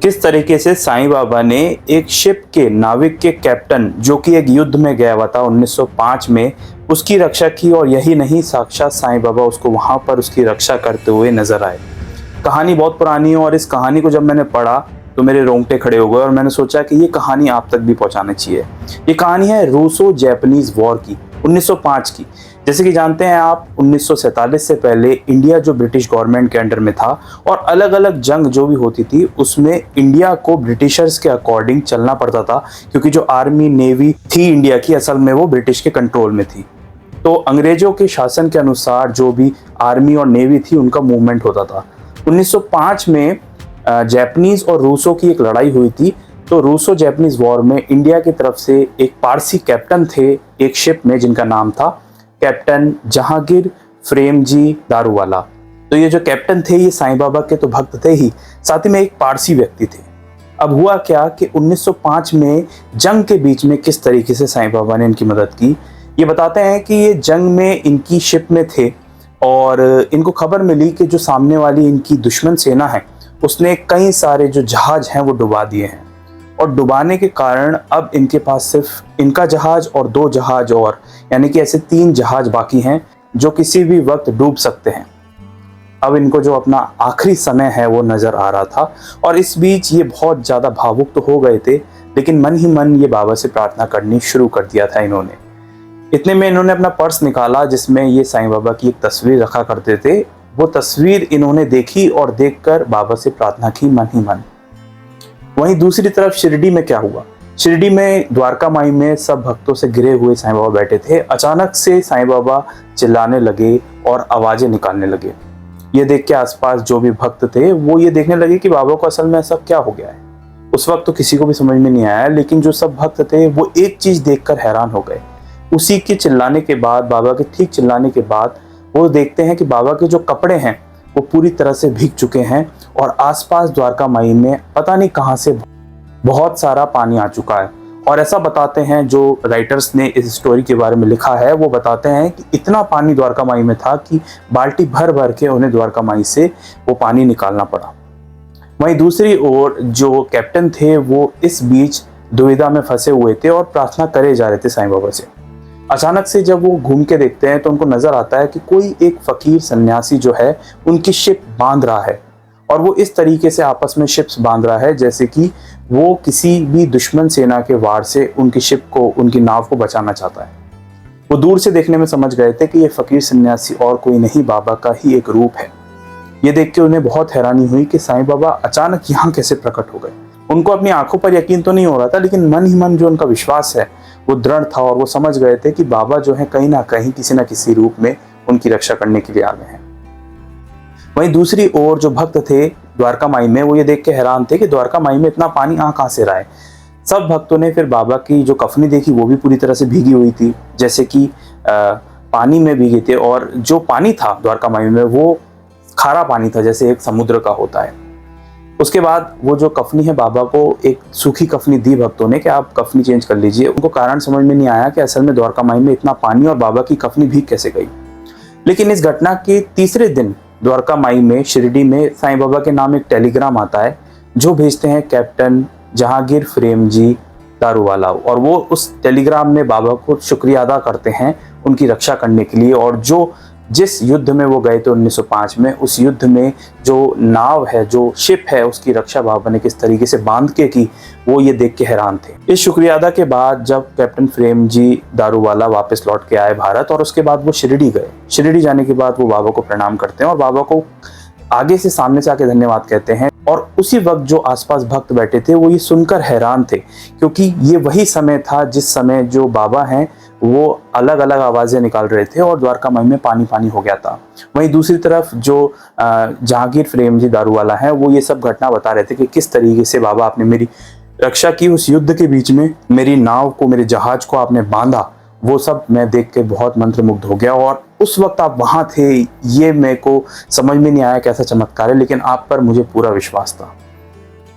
किस तरीके से साईं बाबा ने एक शिप के नाविक के कैप्टन जो कि एक युद्ध में गया हुआ था 1905 में, उसकी रक्षा की। और यही नहीं, साक्षात साईं बाबा उसको वहां पर उसकी रक्षा करते हुए नजर आए। कहानी बहुत पुरानी है और इस कहानी को जब मैंने पढ़ा तो मेरे रोंगटे खड़े हो गए और मैंने सोचा कि ये कहानी आप तक भी पहुंचानी चाहिए। ये कहानी है रूसो जैपनीज वॉर की, 1905 की। जैसे कि जानते हैं आप, 1947 से पहले इंडिया जो ब्रिटिश गवर्नमेंट के अंडर में था और अलग अलग जंग जो भी होती थी उसमें इंडिया को ब्रिटिशर्स के अकॉर्डिंग चलना पड़ता था, क्योंकि जो आर्मी नेवी थी इंडिया की, असल में वो ब्रिटिश के कंट्रोल में थी। तो अंग्रेजों के शासन के अनुसार जो भी आर्मी और नेवी थी उनका मूवमेंट होता था। 1905 में जापानीज और रूसों की एक लड़ाई हुई थी। तो रूसो जापानीज वॉर में इंडिया की तरफ से एक पारसी कैप्टन थे एक शिप में, जिनका नाम था कैप्टन जहांगीर फ्रेमजी दारूवाला। तो ये जो कैप्टन थे ये साईं बाबा के तो भक्त थे ही, साथ ही में एक पारसी व्यक्ति थे। अब हुआ क्या कि 1905 में जंग के बीच में किस तरीके से साईं बाबा ने इनकी मदद की, ये बताते हैं कि ये जंग में इनकी शिप में थे और इनको खबर मिली कि जो सामने वाली इनकी दुश्मन सेना है उसने कई सारे जो जहाज हैं वो डुबा दिए हैं। और डुबाने के कारण अब इनके पास सिर्फ इनका जहाज और 2 जहाज और, यानी कि ऐसे 3 जहाज बाकी हैं जो किसी भी वक्त डूब सकते हैं। अब इनको जो अपना आखिरी समय है वो नज़र आ रहा था और इस बीच ये बहुत ज़्यादा भावुक तो हो गए थे, लेकिन मन ही मन ये बाबा से प्रार्थना करनी शुरू कर दिया था इन्होंने। इतने में इन्होंने अपना पर्स निकाला जिसमें ये साईं बाबा की एक तस्वीर रखा करते थे। वो तस्वीर इन्होंने देखी और देखकर बाबा से प्रार्थना की मन ही मन। वहीं दूसरी तरफ शिरडी में क्या हुआ, शिरडी में द्वारका माई में सब भक्तों से घिरे हुए साईं बाबा बैठे थे। अचानक से साईं बाबा चिल्लाने लगे और आवाजें निकालने लगे। ये देख के आसपास जो भी भक्त थे वो ये देखने लगे कि बाबा को असल में ऐसा क्या हो गया है। उस वक्त तो किसी को भी समझ में नहीं आया, लेकिन जो सब भक्त थे वो एक चीज देखकर हैरान हो गए। उसी के चिल्लाने के बाद, बाबा के ठीक चिल्लाने के बाद, वो देखते हैं कि बाबा के जो कपड़े हैं वो पूरी तरह से भीग चुके हैं और आसपास द्वारका माई में पता नहीं कहां से बहुत सारा पानी आ चुका है। और ऐसा बताते हैं, जो राइटर्स ने इस स्टोरी के बारे में लिखा है वो बताते हैं कि इतना पानी द्वारका माई में था कि बाल्टी भर भर के उन्हें द्वारका माई से वो पानी निकालना पड़ा। वहीं दूसरी ओर जो कैप्टन थे वो इस बीच दुविधा में फंसे हुए थे और प्रार्थना करे जा रहे थे साईं बाबा से। अचानक से जब वो घूम के देखते हैं तो उनको नजर आता है कि कोई एक फकीर सन्यासी जो है उनकी शिप बांध रहा है और वो इस तरीके से आपस में शिप्स बांध रहा है जैसे कि वो किसी भी दुश्मन सेना के वार से उनकी शिप को, उनकी नाव को बचाना चाहता है। वो दूर से देखने में समझ गए थे कि ये फकीर सन्यासी और कोई नहीं, बाबा का ही एक रूप है। ये देख के उन्हें बहुत हैरानी हुई कि साईं बाबा अचानक यहाँ कैसे प्रकट हो गए। उनको अपनी आंखों पर यकीन तो नहीं हो रहा था, लेकिन मन ही मन जो उनका विश्वास है वो दृढ़ था और वो समझ गए थे कि बाबा जो है कहीं ना कहीं किसी न किसी रूप में उनकी रक्षा करने के लिए आ गए हैं। वहीं दूसरी ओर जो भक्त थे द्वारका माई में, वो ये देख के हैरान थे कि द्वारका माई में इतना पानी कहाँ से रहा है। सब भक्तों ने फिर बाबा की जो कफनी देखी वो भी पूरी तरह से भीगी हुई थी, जैसे कि पानी में भीगे थे। और जो पानी था द्वारका माई में वो खारा पानी था, जैसे एक समुद्र का होता है। उसके बाद वो जो कफनी है, बाबा को एक सूखी कफनी दी भक्तों ने कि आप कफनी चेंज कर लीजिए। उनको कारण समझ में नहीं आया कि असल में द्वारका माई में इतना पानी और बाबा की कफनी भीग कैसे गई। लेकिन इस घटना के तीसरे दिन द्वारका माई में शिरडी में साईं बाबा के नाम एक टेलीग्राम आता है जो भेजते हैं कैप्टन जहांगीर फ्रेमजी दारूवाला, और वो उस टेलीग्राम में बाबा को शुक्रिया अदा करते हैं उनकी रक्षा करने के लिए। और जो जिस युद्ध में वो गए थे 1905 में, उस युद्ध में जो नाव है, जो शिप है, उसकी रक्षा बाबा ने किस तरीके से बांध के की, वो ये देख के हैरान थे। इस शुक्रिया अदा के बाद जब कैप्टन फ्रेमजी दारूवाला वापस लौट के आए भारत, और उसके बाद वो शिरडी गए। शिरडी जाने के बाद वो बाबा को प्रणाम करते हैं और बाबा को आगे से सामने से आके धन्यवाद कहते हैं। और उसी वक्त जो आसपास भक्त बैठे थे वो ये सुनकर हैरान थे, क्योंकि ये वही समय था जिस समय जो बाबा हैं वो अलग अलग आवाज़ें निकाल रहे थे और द्वारका माई में पानी पानी हो गया था। वहीं दूसरी तरफ जो जहांगीर फ्रेमजी दारूवाला है वो ये सब घटना बता रहे थे कि किस तरीके से बाबा आपने मेरी रक्षा की, उस युद्ध के बीच में मेरी नाव को, मेरे जहाज को आपने बांधा। वो सब मैं देख के बहुत मंत्रमुग्ध हो गया और उस वक्त आप वहाँ थे, ये मेरे को समझ में नहीं आया कैसा चमत्कार है, लेकिन आप पर मुझे पूरा विश्वास था।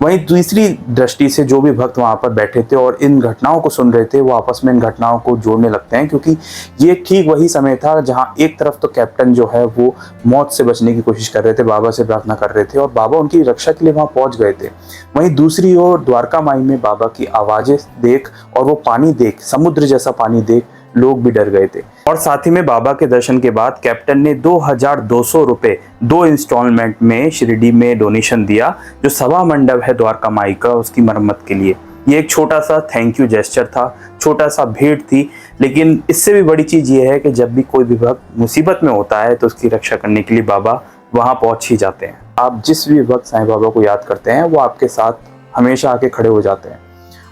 वहीं दूसरी दृष्टि से जो भी भक्त वहां पर बैठे थे और इन घटनाओं को सुन रहे थे, वो आपस में इन घटनाओं को जोड़ने लगते हैं, क्योंकि ये ठीक वही समय था जहां एक तरफ तो कैप्टन जो है वो मौत से बचने की कोशिश कर रहे थे, बाबा से प्रार्थना कर रहे थे और बाबा उनकी रक्षा के लिए वहां पहुंच गए थे। वहीं दूसरी ओर द्वारका माई में बाबा की आवाजें देख और वो पानी देख, समुद्र जैसा पानी देख लोग भी डर गए थे। और साथ ही में बाबा के दर्शन के बाद कैप्टन ने 2200 रुपए 2 इंस्टॉलमेंट में शिरडी में डोनेशन दिया, जो सभा मंडप है द्वारका माई का, उसकी मरम्मत के लिए। ये एक छोटा सा थैंक यू जेस्चर था, छोटा सा भेंट थी, लेकिन इससे भी बड़ी चीज ये है कि जब भी कोई भी भक्त मुसीबत में होता है तो उसकी रक्षा करने के लिए बाबा वहां पहुंच ही जाते हैं। आप जिस भी वक्त साईं बाबा को याद करते हैं, वो आपके साथ हमेशा आके खड़े हो जाते हैं।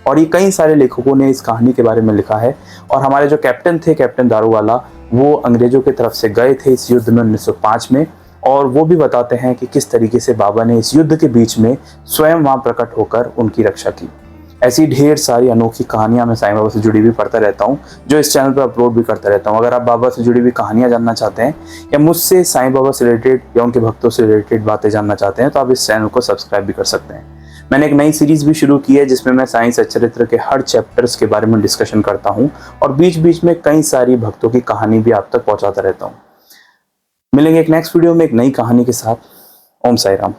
और ये कई सारे लेखकों ने इस कहानी के बारे में लिखा है। और हमारे जो कैप्टन थे, कैप्टन दारूवाला, वो अंग्रेजों की तरफ से गए थे इस युद्ध में 1905 में, और वो भी बताते हैं कि किस तरीके से बाबा ने इस युद्ध के बीच में स्वयं वहां प्रकट होकर उनकी रक्षा की। ऐसी ढेर सारी अनोखी कहानियां मैं साईं बाबा से जुड़ी हुई पढ़ता रहता हूं, जो इस चैनल पर अपलोड भी करता रहता हूं। अगर आप बाबा से जुड़ी हुई कहानियां जानना चाहते हैं या मुझसे साईं बाबा से रिलेटेड या उनके भक्तों से रिलेटेड बातें जानना चाहते हैं, तो आप इस चैनल को सब्सक्राइब भी कर सकते हैं। मैंने एक नई सीरीज भी शुरू की है जिसमें मैं साईं सच्चरित्र के हर चैप्टर्स के बारे में डिस्कशन करता हूं और बीच बीच में कई सारी भक्तों की कहानी भी आप तक पहुंचाता रहता हूं। मिलेंगे एक नेक्स्ट वीडियो में एक नई कहानी के साथ। ओम साई राम।